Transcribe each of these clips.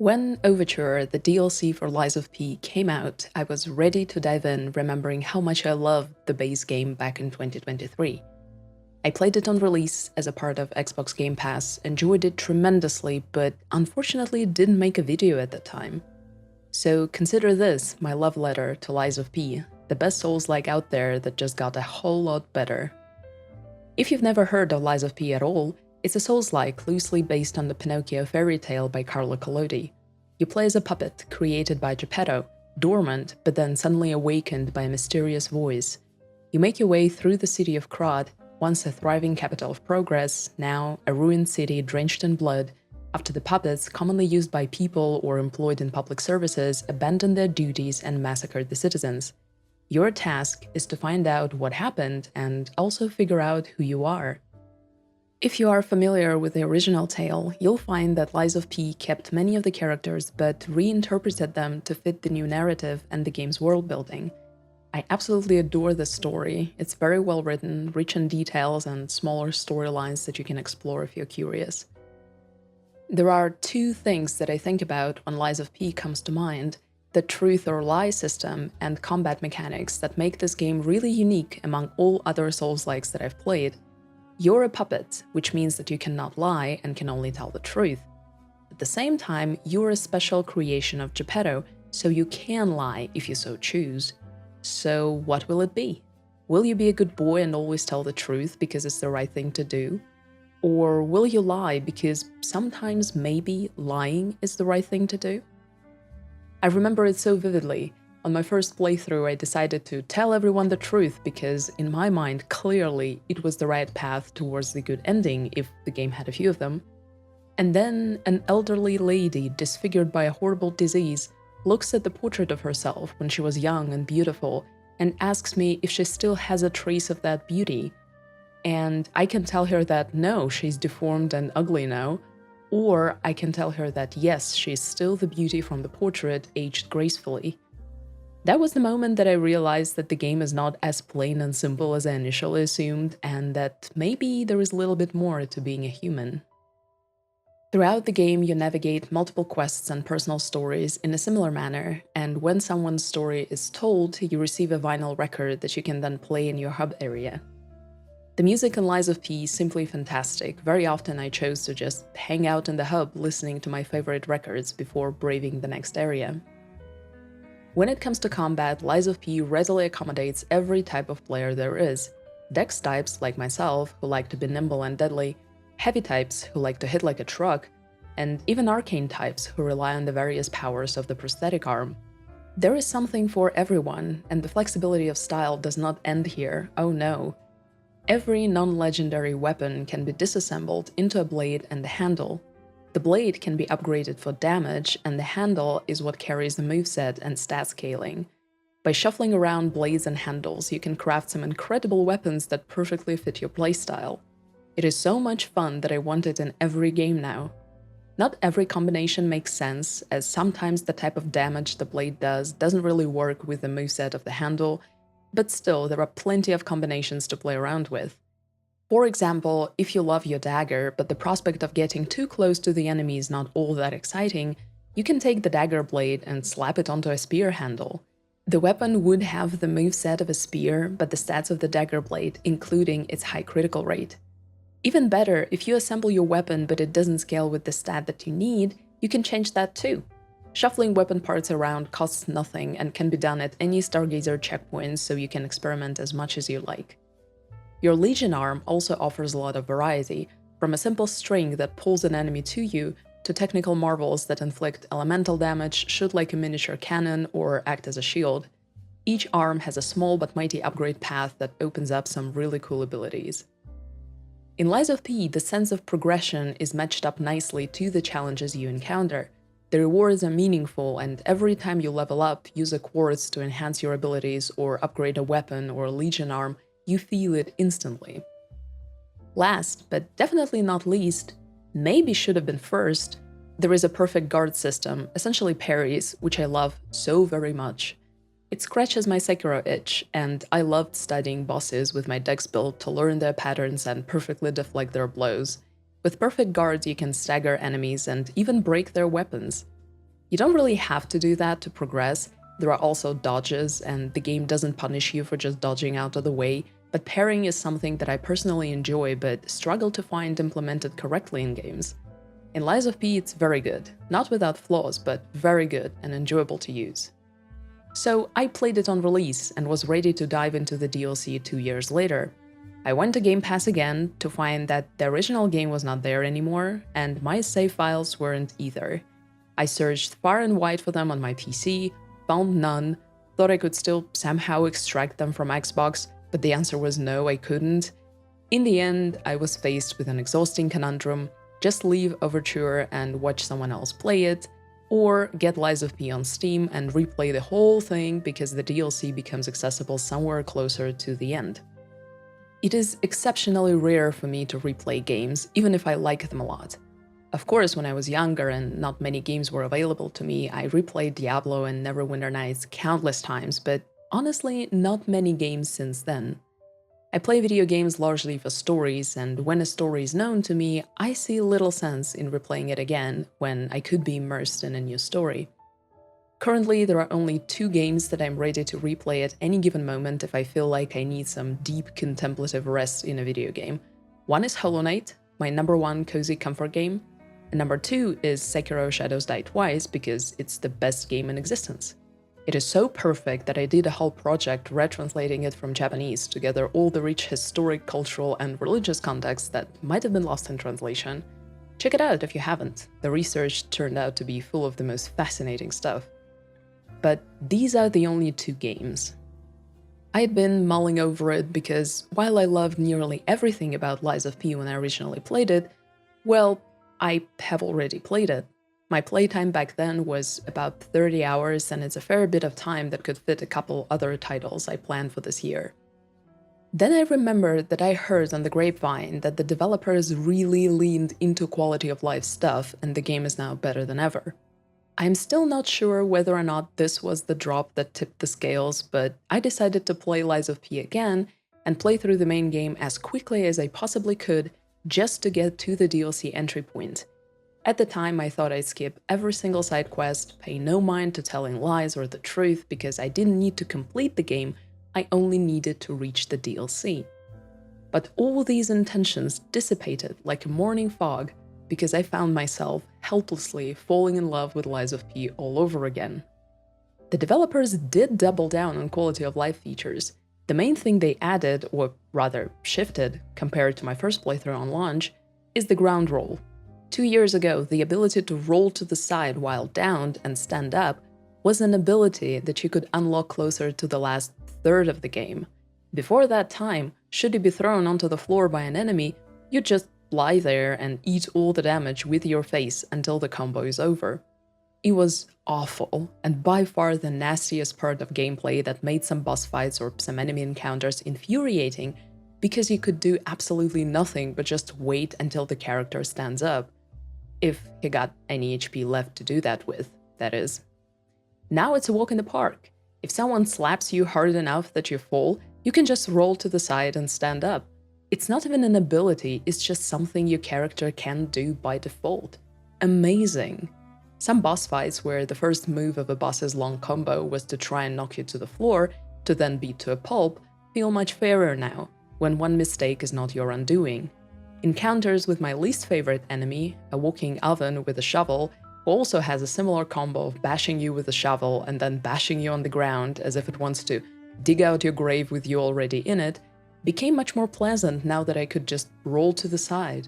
When Overture, the DLC for Lies of P, came out, I was ready to dive in, remembering how much I loved the base game back in 2023. I played it on release as a part of Xbox Game Pass, enjoyed it tremendously, but unfortunately didn't make a video at the time. So consider this my love letter to Lies of P, the best Souls-like out there that just got a whole lot better. If you've never heard of Lies of P at all, it's a Souls-like loosely based on the Pinocchio fairy tale by Carlo Collodi. You play as a puppet created by Geppetto, dormant but then suddenly awakened by a mysterious voice. You make your way through the city of Krod, once a thriving capital of progress, now a ruined city drenched in blood, after the puppets, commonly used by people or employed in public services, abandoned their duties and massacred the citizens. Your task is to find out what happened and also figure out who you are. If you are familiar with the original tale, you'll find that Lies of P kept many of the characters but reinterpreted them to fit the new narrative and the game's world building. I absolutely adore this story. It's very well written, rich in details and smaller storylines that you can explore if you're curious. There are two things that I think about when Lies of P comes to mind: the truth or lie system and combat mechanics that make this game really unique among all other Souls-likes that I've played. You're a puppet, which means that you cannot lie and can only tell the truth. At the same time, you're a special creation of Geppetto, so you can lie if you so choose. So what will it be? Will you be a good boy and always tell the truth because it's the right thing to do? Or will you lie because sometimes maybe lying is the right thing to do? I remember it so vividly. On my first playthrough, I decided to tell everyone the truth because, in my mind, clearly it was the right path towards the good ending if the game had a few of them. And then an elderly lady, disfigured by a horrible disease, looks at the portrait of herself when she was young and beautiful and asks me if she still has a trace of that beauty. And I can tell her that no, she's deformed and ugly now, or I can tell her that yes, she's still the beauty from the portrait, aged gracefully. That was the moment that I realized that the game is not as plain and simple as I initially assumed, and that maybe there is a little bit more to being a human. Throughout the game, you navigate multiple quests and personal stories in a similar manner, and when someone's story is told, you receive a vinyl record that you can then play in your hub area. The music in Lies of P is simply fantastic. Very often I chose to just hang out in the hub listening to my favorite records before braving the next area. When it comes to combat, Lies of P readily accommodates every type of player there is. Dex types, like myself, who like to be nimble and deadly, heavy types, who like to hit like a truck, and even arcane types, who rely on the various powers of the prosthetic arm. There is something for everyone, and the flexibility of style does not end here, oh no. Every non-legendary weapon can be disassembled into a blade and a handle. The blade can be upgraded for damage, and the handle is what carries the moveset and stat scaling. By shuffling around blades and handles, you can craft some incredible weapons that perfectly fit your playstyle. It is so much fun that I want it in every game now. Not every combination makes sense, as sometimes the type of damage the blade does doesn't really work with the moveset of the handle, but still there are plenty of combinations to play around with. For example, if you love your dagger, but the prospect of getting too close to the enemy is not all that exciting, you can take the dagger blade and slap it onto a spear handle. The weapon would have the moveset of a spear, but the stats of the dagger blade, including its high critical rate. Even better, if you assemble your weapon but it doesn't scale with the stat that you need, you can change that too. Shuffling weapon parts around costs nothing and can be done at any Stargazer checkpoint, so you can experiment as much as you like. Your Legion arm also offers a lot of variety, from a simple string that pulls an enemy to you, to technical marvels that inflict elemental damage, shoot like a miniature cannon, or act as a shield. Each arm has a small but mighty upgrade path that opens up some really cool abilities. In Lies of P, the sense of progression is matched up nicely to the challenges you encounter. The rewards are meaningful, and every time you level up, use a quartz to enhance your abilities or upgrade a weapon or a Legion arm, you feel it instantly. Last, but definitely not least, maybe should have been first, there is a perfect guard system, essentially parries, which I love so very much. It scratches my Sekiro itch, and I loved studying bosses with my dex build to learn their patterns and perfectly deflect their blows. With perfect guards, you can stagger enemies and even break their weapons. You don't really have to do that to progress. There are also dodges, and the game doesn't punish you for just dodging out of the way, but parrying is something that I personally enjoy but struggle to find implemented correctly in games. In Lies of P, it's very good. Not without flaws, but very good and enjoyable to use. So I played it on release and was ready to dive into the DLC 2 years later. I went to Game Pass again to find that the original game was not there anymore, and my save files weren't either. I searched far and wide for them on my PC, found none, thought I could still somehow extract them from Xbox, but the answer was no, I couldn't. In the end, I was faced with an exhausting conundrum: just leave Overture and watch someone else play it, or get Lies of P on Steam and replay the whole thing because the DLC becomes accessible somewhere closer to the end. It is exceptionally rare for me to replay games, even if I like them a lot. Of course, when I was younger and not many games were available to me, I replayed Diablo and Neverwinter Nights countless times, but honestly, not many games since then. I play video games largely for stories, and when a story is known to me, I see little sense in replaying it again when I could be immersed in a new story. Currently, there are only 2 games that I'm ready to replay at any given moment if I feel like I need some deep contemplative rest in a video game. One is Hollow Knight, my #1 cozy comfort game, and number 2 is Sekiro Shadows Die Twice because it's the best game in existence. It is so perfect that I did a whole project retranslating it from Japanese to gather all the rich historic, cultural, and religious context that might have been lost in translation. Check it out if you haven't. The research turned out to be full of the most fascinating stuff. But these are the only 2 games. I had been mulling over it because while I loved nearly everything about Lies of P when I originally played it, well, I have already played it. My playtime back then was about 30 hours, and it's a fair bit of time that could fit a couple other titles I planned for this year. Then I remembered that I heard on the grapevine that the developers really leaned into quality of life stuff, and the game is now better than ever. I'm still not sure whether or not this was the drop that tipped the scales, but I decided to play Lies of P again and play through the main game as quickly as I possibly could just to get to the DLC entry point. At the time, I thought I'd skip every single side quest, pay no mind to telling lies or the truth because I didn't need to complete the game, I only needed to reach the DLC. But all these intentions dissipated like a morning fog because I found myself helplessly falling in love with Lies of P all over again. The developers did double down on quality of life features. The main thing they added, or rather shifted, compared to my first playthrough on launch, is the ground roll. 2 years ago, the ability to roll to the side while downed and stand up was an ability that you could unlock closer to the last third of the game. Before that time, should you be thrown onto the floor by an enemy, you'd just lie there and eat all the damage with your face until the combo is over. It was awful, and by far the nastiest part of gameplay that made some boss fights or some enemy encounters infuriating because you could do absolutely nothing but just wait until the character stands up. If he got any HP left to do that with, that is. Now it's a walk in the park. If someone slaps you hard enough that you fall, you can just roll to the side and stand up. It's not even an ability, it's just something your character can do by default. Amazing. Some boss fights where the first move of a boss's long combo was to try and knock you to the floor, to then beat to a pulp, feel much fairer now, when one mistake is not your undoing. Encounters with my least favorite enemy, a walking oven with a shovel, who also has a similar combo of bashing you with a shovel and then bashing you on the ground as if it wants to dig out your grave with you already in it, became much more pleasant now that I could just roll to the side.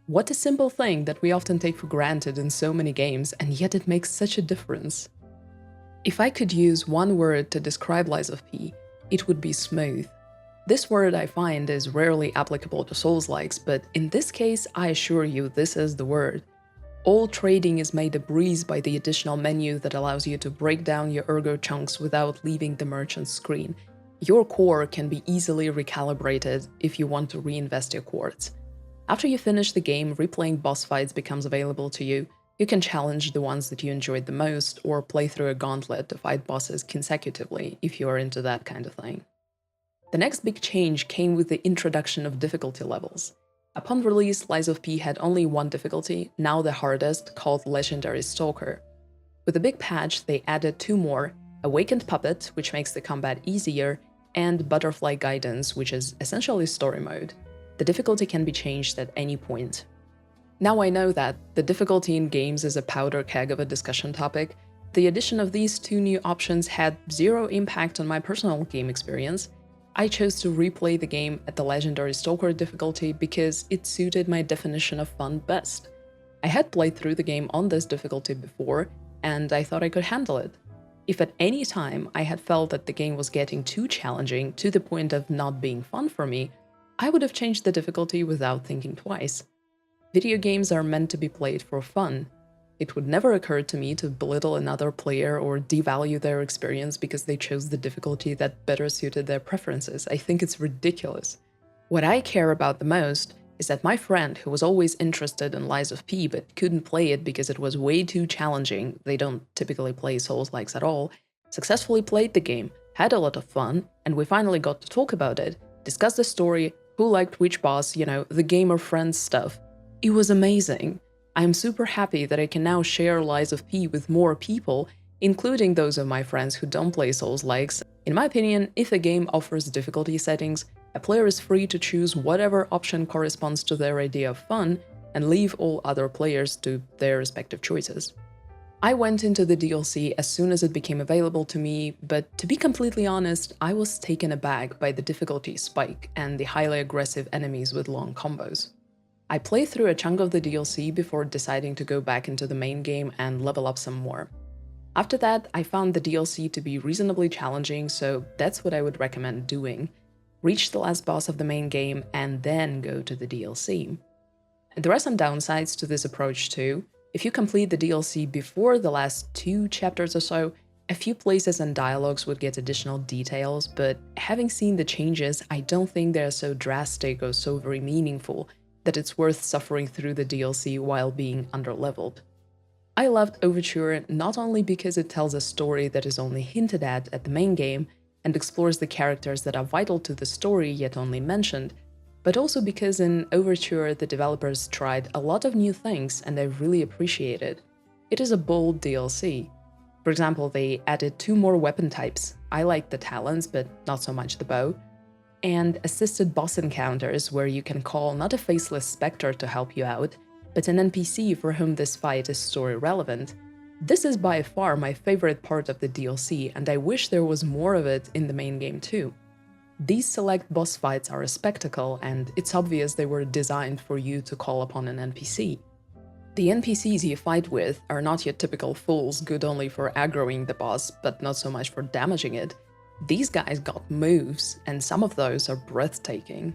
What a simple thing that we often take for granted in so many games, and yet it makes such a difference. If I could use one word to describe Lies of P, it would be smooth. This word I find is rarely applicable to Souls-likes, but in this case, I assure you this is the word. All trading is made a breeze by the additional menu that allows you to break down your ergo chunks without leaving the merchant's screen. Your core can be easily recalibrated if you want to reinvest your quartz. After you finish the game, replaying boss fights becomes available to you. You can challenge the ones that you enjoyed the most, or play through a gauntlet to fight bosses consecutively if you are into that kind of thing. The next big change came with the introduction of difficulty levels. Upon release, Lies of P had only one difficulty, now the hardest, called Legendary Stalker. With the big patch, they added 2 more: Awakened Puppet, which makes the combat easier, and Butterfly Guidance, which is essentially story mode. The difficulty can be changed at any point. Now I know that the difficulty in games is a powder keg of a discussion topic. The addition of these 2 new options had zero impact on my personal game experience. I chose to replay the game at the Legendary Stalker difficulty because it suited my definition of fun best. I had played through the game on this difficulty before, and I thought I could handle it. If at any time I had felt that the game was getting too challenging to the point of not being fun for me, I would have changed the difficulty without thinking twice. Video games are meant to be played for fun. It would never occur to me to belittle another player or devalue their experience because they chose the difficulty that better suited their preferences. I think it's ridiculous. What I care about the most is that my friend, who was always interested in Lies of P but couldn't play it because it was way too challenging — they don't typically play Souls-likes at all — successfully played the game, had a lot of fun, and we finally got to talk about it, discuss the story, who liked which boss, the gamer friends stuff. It was amazing. I'm super happy that I can now share Lies of P with more people, including those of my friends who don't play Souls-likes. In my opinion, if a game offers difficulty settings, a player is free to choose whatever option corresponds to their idea of fun and leave all other players to their respective choices. I went into the DLC as soon as it became available to me, but to be completely honest, I was taken aback by the difficulty spike and the highly aggressive enemies with long combos. I played through a chunk of the DLC before deciding to go back into the main game and level up some more. After that, I found the DLC to be reasonably challenging, so that's what I would recommend doing. Reach the last boss of the main game and then go to the DLC. There are some downsides to this approach too. If you complete the DLC before the last 2 chapters or so, a few places and dialogues would get additional details, but having seen the changes, I don't think they're so drastic or so very meaningful that it's worth suffering through the DLC while being underleveled. I loved Overture not only because it tells a story that is only hinted at the main game and explores the characters that are vital to the story yet only mentioned, but also because in Overture the developers tried a lot of new things and I really appreciate it. It is a bold DLC. For example, they added 2 more weapon types. I like the talons, but not so much the bow. And assisted boss encounters where you can call not a faceless specter to help you out, but an NPC for whom this fight is story relevant. This is by far my favorite part of the DLC, and I wish there was more of it in the main game too. These select boss fights are a spectacle, and it's obvious they were designed for you to call upon an NPC. The NPCs you fight with are not your typical fools good only for aggroing the boss, but not so much for damaging it. These guys got moves, and some of those are breathtaking.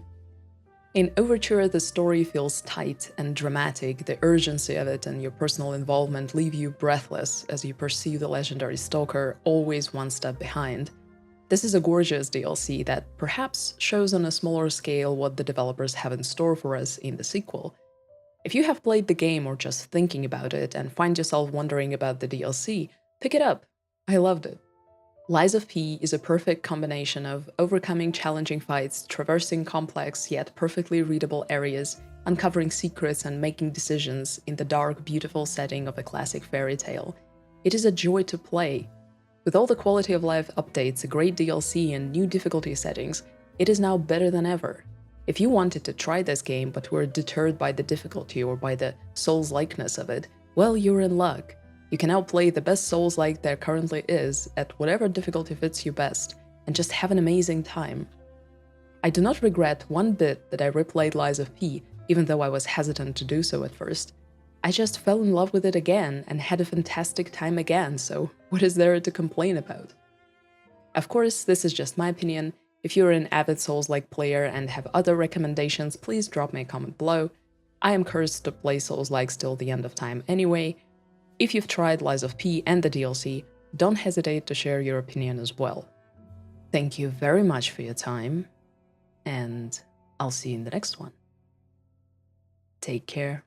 In Overture, the story feels tight and dramatic. The urgency of it and your personal involvement leave you breathless as you pursue the legendary stalker, always one step behind. This is a gorgeous DLC that perhaps shows on a smaller scale what the developers have in store for us in the sequel. If you have played the game or just thinking about it and find yourself wondering about the DLC, pick it up. I loved it. Lies of P is a perfect combination of overcoming challenging fights, traversing complex yet perfectly readable areas, uncovering secrets and making decisions in the dark, beautiful setting of a classic fairy tale. It is a joy to play. With all the quality of life updates, a great DLC and new difficulty settings, it is now better than ever. If you wanted to try this game but were deterred by the difficulty or by the Souls-likeness of it, well, you're in luck. You can now play the best Souls-like there currently is at whatever difficulty fits you best, and just have an amazing time. I do not regret one bit that I replayed Lies of P, even though I was hesitant to do so at first. I just fell in love with it again and had a fantastic time again, so what is there to complain about? Of course, this is just my opinion. If you're an avid Souls-like player and have other recommendations, please drop me a comment below. I am cursed to play Souls-likes till the end of time anyway. If you've tried Lies of P and the DLC, don't hesitate to share your opinion as well. Thank you very much for your time, and I'll see you in the next one. Take care.